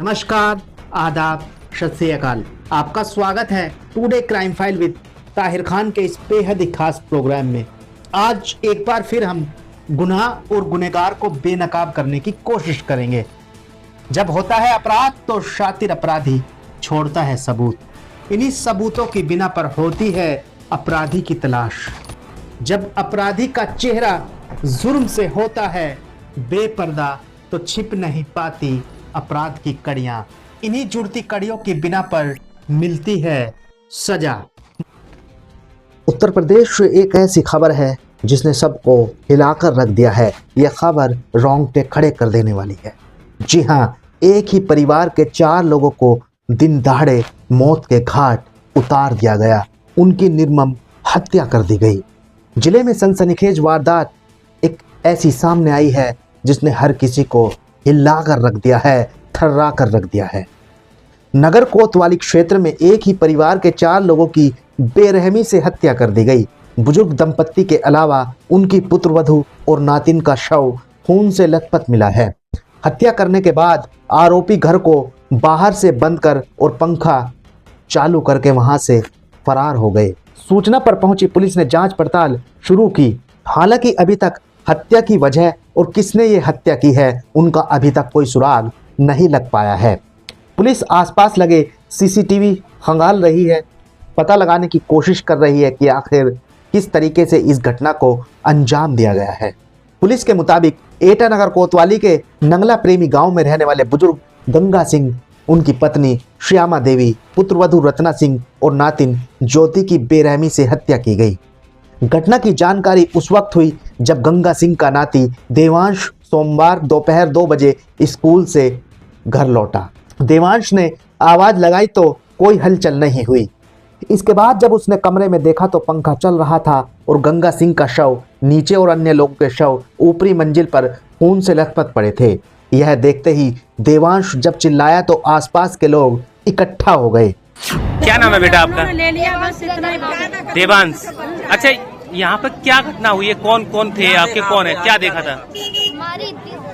नमस्कार, आदाब, सत श्री अकाल। आपका स्वागत है today crime file with Tahir Khan के इस बेहद ही खास प्रोग्राम में। आज एक बार फिर हम गुनाह और गुनहगार को बेनकाब करने की कोशिश करेंगे। जब होता है अपराध तो शातिर अपराधी छोड़ता है सबूत। इन्हीं सबूतों की बिना पर होती है अपराधी की तलाश। जब अपराधी का चेहरा जुर्म से होता है बेपर्दा तो छिप नहीं पाती अपराध की कड़ियां। इन्हीं जुड़ती कड़ियों की बिना पर मिलती है सजा। उत्तर प्रदेश एक ऐसी खबर है जिसने सबको हिलाकर रख दिया है। यह खबर रोंगटे खड़े कर देने वाली है। जी हाँ, एक ही परिवार के 4 लोगों को दिन दहाड़े मौत के घाट उतार दिया गया। उनकी निर्मम हत्या कर दी गई। जिले में सनसनीखेज वारदात एक ऐसी सामने आई है जिसने हर किसी को हिला कर रख दिया है, थर्रा कर रख दिया है। नगर कोतवाली क्षेत्र में एक ही परिवार के 4 लोगों की बेरहमी से हत्या कर दी गई। बुजुर्ग दंपत्ति के अलावा उनकी पुत्रवधू और नातिन का शव खून से लथपथ मिला है। हत्या करने के बाद आरोपी घर को बाहर से बंद कर और पंखा चालू करके वहां से फरार हो गए। सूचना पर पहुंची पुलिस ने जांच पड़ताल शुरू की। हालांकि अभी तक हत्या की वजह और किसने ये हत्या की है उनका अभी तक कोई सुराग नहीं लग पाया है। पुलिस आसपास लगे सीसीटीवी खंगाल रही है, पता लगाने की कोशिश कर रही है कि आखिर किस तरीके से इस घटना को अंजाम दिया गया है। पुलिस के मुताबिक एटा नगर कोतवाली के नंगला प्रेमी गांव में रहने वाले बुजुर्ग गंगा सिंह, उनकी पत्नी श्यामा देवी, पुत्रवधू रत्ना सिंह और नातिन ज्योति की बेरहमी से हत्या की गई। घटना की जानकारी उस वक्त हुई जब गंगा सिंह का नाती देवांश सोमवार दोपहर 2 बजे स्कूल से घर लौटा। देवांश ने आवाज लगाई तो कोई हलचल नहीं हुई। इसके बाद जब उसने कमरे में देखा तो पंखा चल रहा था और गंगा सिंह का शव नीचे और अन्य लोगों के शव ऊपरी मंजिल पर खून से लथपथ पड़े थे। यह देखते ही देवांश जब चिल्लाया तो आसपास के लोग इकट्ठा हो गए। क्या नाम है बेटा आपका? देवांश। अच्छा, यहाँ पर क्या घटना हुई है? कौन कौन थे आपके? कौन है? क्या देखा था? हमारी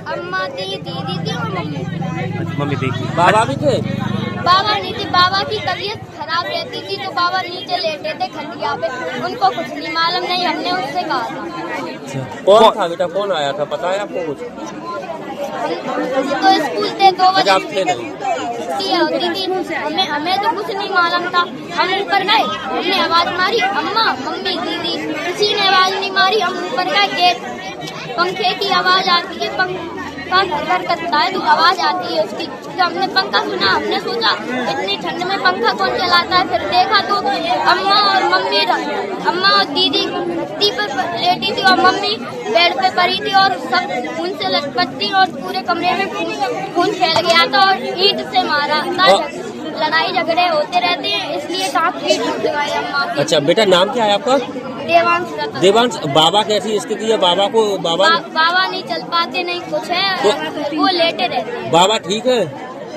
अम्मा थी, दीदी थी और मम्मी। मम्मी देखी। बाबा भी थे? बाबा नहीं थे। बाबा की तबीयत खराब रहती थी तो बाबा नीचे लेटे थे खटिया पे। उनको कुछ नहीं मालूम, नहीं हमने उससे कहा था। कौन था बेटा? कौन आया था? पता है आपको कुछ? तो स्कूल थे 2 बजे आप थे नहीं? छुट्टी होती थी। हमें तो कुछ नहीं मालूम था। हम ऊपर गए, हमने आवाज मारी, अम्मा, मम्मी, दीदी। किसी ने आवाज नहीं मारी। हम ऊपर गए, पंखे की आवाज आती है, पंखा घर करता है तो आवाज आती है उसकी। तो हमने पंखा सुना, हमने सोचा इतनी ठंड में पंखा कौन चलाता है। फिर देखा तो अम्मा और मम्मी, अम्मा और दीदी पर लेटी थी और मम्मी बेड पे पड़ी थी और सब खून से लथपथ थी और पूरे कमरे में खून फैल गया था और ईंट से मारा था। लड़ाई झगड़े होते रहते हैं इसलिए काफी ईंट लगाई अम्मा की। अच्छा बेटा, नाम क्या है आपका? देवांश। देवांश। बाबा कैसी स्थिति है? बाबा को बाबा नहीं चल पाते, नहीं कुछ है, वो लेटे रहते हैं। बाबा ठीक है?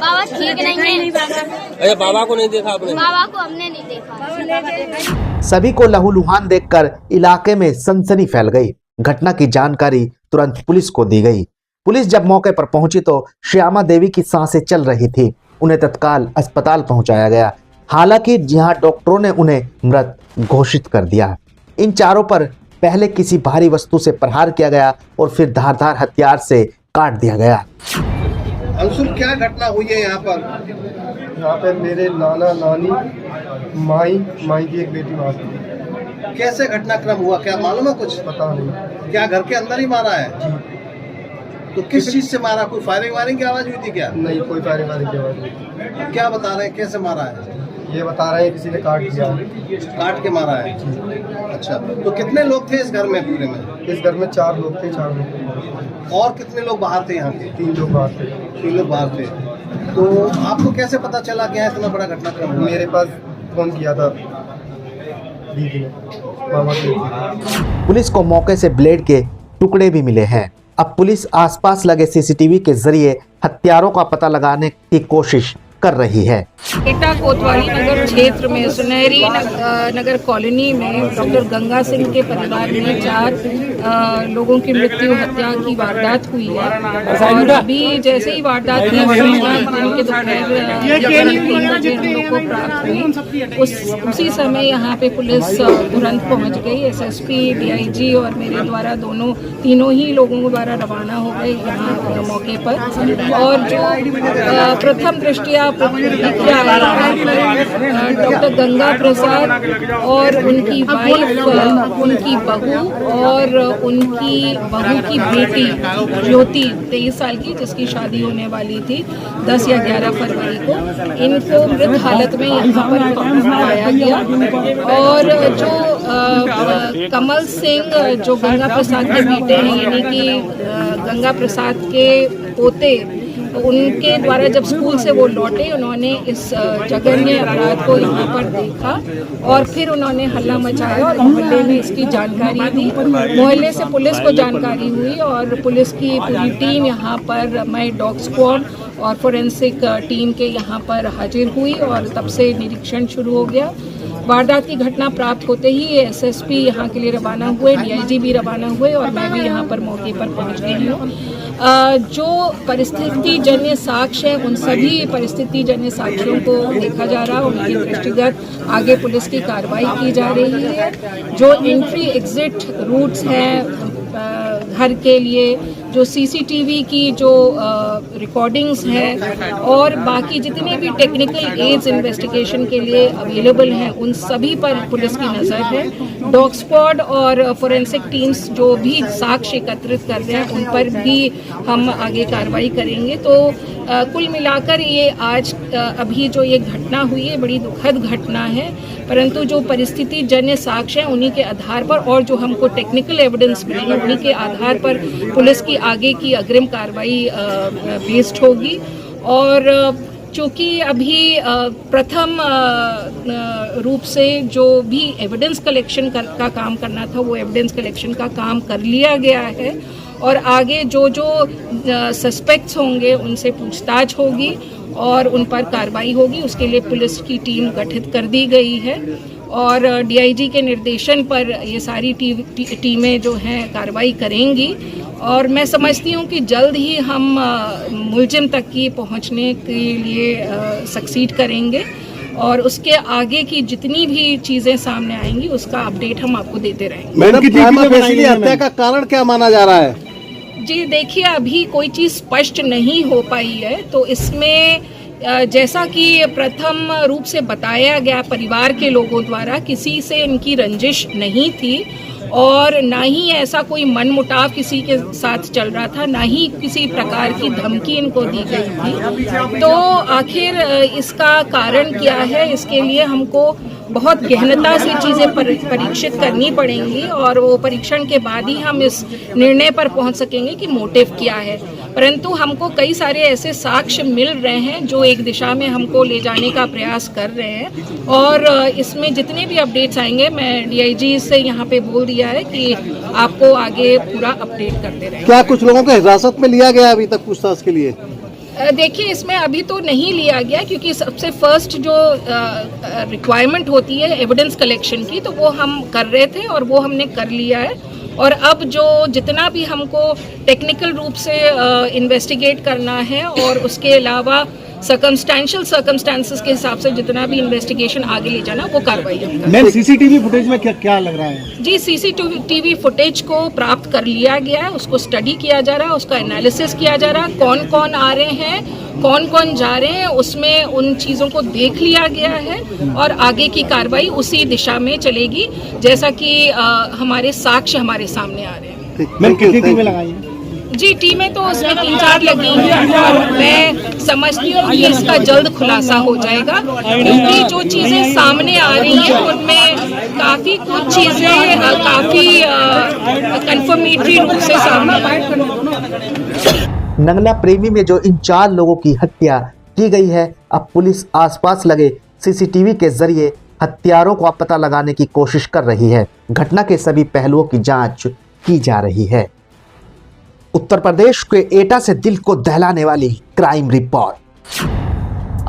बाबा ठीक नहीं है। अरे बाबा को नहीं देखा आपने? बाबा को हमने नहीं देखा। सभी को लहूलुहान देखकर इलाके में सनसनी फैल गई। घटना की जानकारी तुरंत पुलिस को दी गई। पुलिस जब मौके पर पहुंची तो श्यामा देवी की सांसें चल रही थी। उन्हें तत्काल अस्पताल पहुंचाया गया। हालांकि जहां डॉक्टरों ने उन्हें मृत घोषित कर दिया। इन चारों पर पहले किसी भारी वस्तु से प्रहार किया गया और फिर धारदार हथियार से काट दिया गया। अंशुल, क्या घटना हुई है यहाँ पर? यहाँ पे मेरे नाना नानी, माई की एक बेटी मार दी। कैसे घटनाक्रम हुआ, क्या मालूम है कुछ? पता नहीं। क्या घर के अंदर ही मारा है? तो किस चीज से मारा? कोई फायरिंग वायरिंग की आवाज हुई थी क्या? नहीं, कोई फायरिंग की आवाज नहीं। क्या बता रहे हैं, कैसे मारा है? ये बता रहे हैं किसी ने काट दिया। काट के मारा है? अच्छा, तो कितने लोग थे इस घर में? पूरे में इस घर में 4 लोग थे। 4 लोग। और कितने लोग बाहर थे यहाँ के? 3 लोग बाहर थे। 3 लोग बाहर थे। तो आपको कैसे पता चला कि यहाँ इतना बड़ा घटनाक्रम हुआ? मेरे पास फोन किया था दीदी ने, मामा की। पुलिस को मौके से ब्लेड के टुकड़े भी मिले हैं। अब पुलिस आसपास लगे सीसीटीवी के जरिए हत्यारों का पता लगाने की कोशिश कर रही है। एटा कोतवाली नगर क्षेत्र में सुनहरी नगर कॉलोनी में डॉक्टर गंगा सिंह के परिवार में 4 लोगों की मृत्यु हत्या की वारदात हुई है और अभी जैसे ही वारदात की सूचना उनके दोपहर 3 बजे हम लोग को प्राप्त हुई उसी समय यहाँ पे पुलिस तुरंत पहुँच गई। एसएसपी, डीआईजी और मेरे द्वारा तीनों ही लोगों द्वारा रवाना हो गए यहाँ मौके पर। और जो प्रथम दृष्टिया डॉक्टर गंगा प्रसाद और उनकी वाइफ, उनकी बहू और उनकी बहू की बेटी ज्योति 23 साल की, जिसकी शादी होने वाली थी 10 या 11 फरवरी को, इनको मृत हालत में यहाँ पर पाया गया। और जो कमल सिंह जो गंगा प्रसाद के बेटे हैं, यानी कि गंगा प्रसाद के पोते, उनके द्वारा जब स्कूल से वो लौटे उन्होंने इस जघन्य अपराध को यहाँ पर देखा और फिर उन्होंने हल्ला मचाया और मोहल्ले में इसकी जानकारी दी। मोहल्ले से पुलिस को जानकारी हुई और पुलिस की पूरी टीम यहाँ पर, मैं डॉग स्क्वाड और फोरेंसिक टीम के यहाँ पर हाजिर हुई और तब से निरीक्षण शुरू हो गया। वारदात की घटना प्राप्त होते ही एसएसपी यहाँ के लिए रवाना हुए, डीआईजी भी रवाना हुए और मैं भी यहाँ पर मौके पर पहुँच गई हूँ। जो परिस्थिति जन्य साक्ष्य है उन सभी परिस्थिति जन्य साक्ष्यों को देखा जा रहा है, उनके दृष्टिगत आगे पुलिस की कार्रवाई की जा रही है। जो एंट्री एग्जिट रूट्स हैं घर के लिए, जो सीसीटीवी की जो रिकॉर्डिंग्स हैं और बाकी जितने भी टेक्निकल एड्स इन्वेस्टिगेशन के लिए अवेलेबल हैं उन सभी पर पुलिस की नज़र है। डॉग स्क्वाड और फोरेंसिक टीम्स जो भी साक्ष्य एकत्रित कर रहे हैं उन पर भी हम आगे कार्रवाई करेंगे। तो कुल मिलाकर ये आज अभी जो ये घटना हुई है बड़ी दुखद घटना है, परंतु जो परिस्थिति जन्य साक्ष्य हैं उन्हीं के आधार पर और जो हमको टेक्निकल एविडेंस मिलेगा उन्हीं के आधार पर पुलिस की आगे की अग्रिम कार्रवाई बेस्ड होगी। और चूँकि अभी प्रथम रूप से जो भी एविडेंस कलेक्शन का काम करना था वो एविडेंस कलेक्शन का काम कर लिया गया है और आगे जो सस्पेक्ट्स होंगे उनसे पूछताछ होगी और उन पर कार्रवाई होगी। उसके लिए पुलिस की टीम गठित कर दी गई है और डीआईजी के निर्देशन पर ये सारी टीमें जो हैं कार्रवाई करेंगी और मैं समझती हूँ कि जल्द ही हम मुलजिम तक की पहुँचने के लिए सक्सीड करेंगे और उसके आगे की जितनी भी चीज़ें सामने आएंगी उसका अपडेट हम आपको देते रहेंगे। मैडम, हत्या का कारण क्या माना जा रहा है? जी देखिए, अभी कोई चीज़ स्पष्ट नहीं हो पाई है, तो इसमें जैसा कि प्रथम रूप से बताया गया परिवार के लोगों द्वारा, किसी से इनकी रंजिश नहीं थी और ना ही ऐसा कोई मनमुटाव किसी के साथ चल रहा था, ना ही किसी प्रकार की धमकी इनको दी गई थी। तो आखिर इसका कारण क्या है, इसके लिए हमको बहुत गहनता से चीज़ें परीक्षित करनी पड़ेंगी और वो परीक्षण के बाद ही हम इस निर्णय पर पहुंच सकेंगे कि मोटिव क्या है। परंतु हमको कई सारे ऐसे साक्ष्य मिल रहे हैं जो एक दिशा में हमको ले जाने का प्रयास कर रहे हैं और इसमें जितने भी अपडेट्स आएंगे मैं डीआईजी से यहाँ पे बोल दिया है कि आपको आगे पूरा अपडेट करते रहेंगे। क्या कुछ लोगों को हिरासत में लिया गया अभी तक पूछताछ के लिए? देखिए, इसमें अभी तो नहीं लिया गया क्योंकि सबसे फर्स्ट जो रिक्वायरमेंट होती है एविडेंस कलेक्शन की तो वो हम कर रहे थे और वो हमने कर लिया है और अब जो जितना भी हमको टेक्निकल रूप से इन्वेस्टिगेट करना है और उसके अलावा सर्कमस्टेंसेस के हिसाब से जितना भी इन्वेस्टिगेशन आगे ले जाना वो कार्रवाई होगी। मैम, सीसीटीवी फुटेज में क्या लग रहा है? जी, सीसीटीवी फुटेज को प्राप्त कर लिया गया है, उसको स्टडी किया जा रहा है, उसका एनालिसिस किया जा रहा है, कौन कौन आ रहे हैं, कौन कौन जा रहे हैं, उसमें उन चीज़ों को देख लिया गया है और आगे की कार्रवाई उसी दिशा में चलेगी जैसा कि हमारे साक्ष्य हमारे सामने आ रहे हैं। मैम, कितनी टीमें लगाई हैं? जी, टीमें तो उसमें 3-4 लगी हैं और मैं समझती हूँ कि इसका जल्द खुलासा हो जाएगा क्योंकि जो चीज़ें सामने आ रही हैं उनमें काफ़ी कुछ चीज़ें काफ़ी कंफर्मेटरी रूप से सामने आ रही हैं। नंगना प्रेमी में जो इन 4 लोगों की हत्या की गई है, अब पुलिस आसपास लगे सीसीटीवी के जरिए हत्यारों का पता लगाने की कोशिश कर रही है। घटना के सभी पहलुओं की जांच की जा रही है। उत्तर प्रदेश के एटा से दिल को दहलाने वाली क्राइम रिपोर्ट।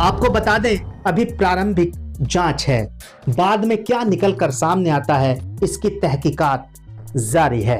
आपको बता दें अभी प्रारंभिक जांच है, बाद में क्या निकलकर सामने आता है इसकी तहकीकात जारी है।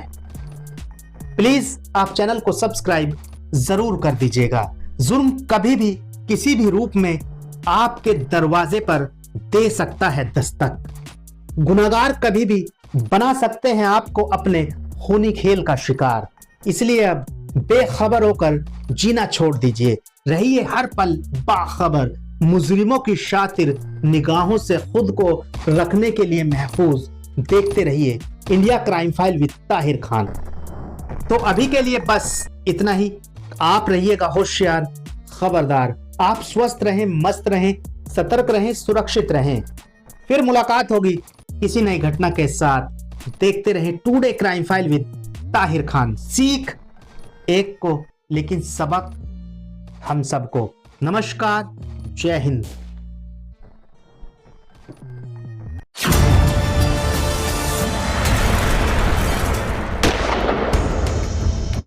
प्लीज आप चैनल को सब्सक्राइब जरूर कर दीजिएगा। जुर्म कभी भी किसी भी रूप में आपके दरवाजे पर दे सकता है दस्तक। गुनहगार कभी भी बना सकते हैं आपको अपने खूनी खेल का शिकार। इसलिए अब बेखबर होकर जीना छोड़ दीजिए, रहिए हर पल बाखबर। मुजरिमों की शातिर निगाहों से खुद को रखने के लिए महफूज देखते रहिए India crime file with Tahir Khan. तो अभी के लिए बस इतना ही। आप रहिएगा होशियार, खबरदार। आप स्वस्थ रहें, मस्त रहें, सतर्क रहें, सुरक्षित रहें। फिर मुलाकात होगी किसी नई घटना के साथ। देखते रहें today crime file with Tahir Khan. सीख एक को, लेकिन सबक हम सबको। नमस्कार, जय हिंद।